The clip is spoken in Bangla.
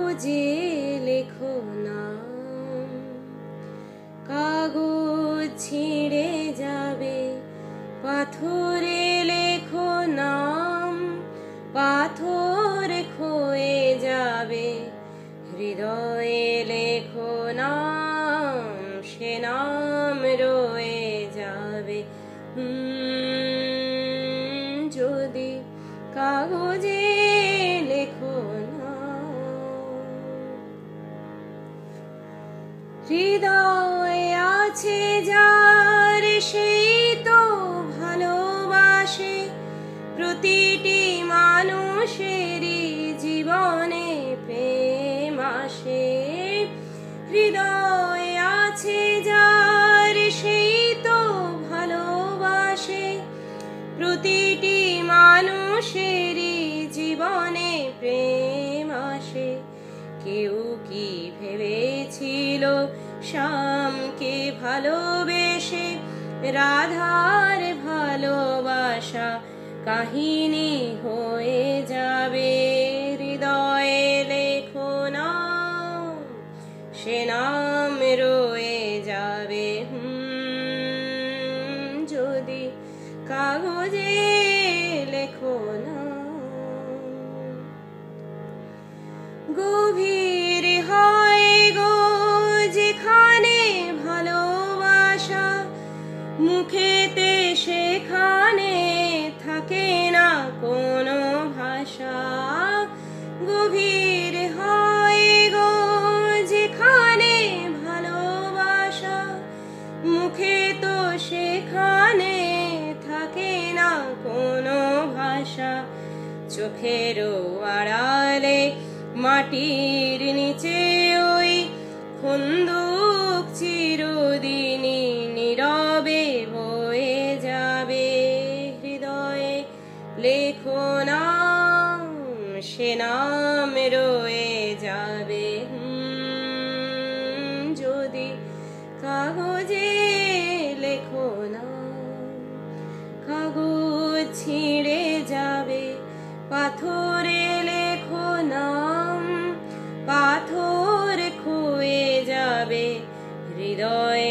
কাগজে লেখো নাম, কাগজ ছিঁড়ে যাবে, পাথরে লেখো নাম, পাথর ক্ষয়ে যাবে, হৃদয়ে লেখো নাম, সে নাম রয়ে যাবে। যদি কাগজে লেখো নাম। হৃদয়ে আছে যার সেই তো ভালোবাসে, প্রতিটি মানুষেরই জীবনে প্রেম আসে। হৃদয়ে আছে যার সেই তো ভালোবাসে, প্রতিটি মানুষেরই জীবনে প্রেম আসে। কেউ কি ভেবেছিল শ্যামকে ভালোবেসে রাধার ভালোবাসা কাহিনী হয়ে যাবে? হৃদয়ে লেখো নাম, সে নাম রয়ে যাবে। যদি কাগজে লেখো নাম। গভীর হয় গো যেখানে ভালোবাসা, মুখেতে সেখানে থাকে না কোনো ভাষা। গভীর হয় গো যেখানে ভালোবাসা, মুখে তো সেখানে থাকে না কোনো ভাষা। চোখেরও আড়ালে মাটির নিচে ওই খন্দক চিরদিনই নীরবে বয়ে যাবে। হৃদয়ে লেখো নাম, সে নাম রয়ে যাবে। যদি কাগজে লেখো নাম, কাগজ ছিঁড়ে যাবে, পাথরে লেখো নাম, পাথর ক্ষয়ে যাবে, হৃদয়ে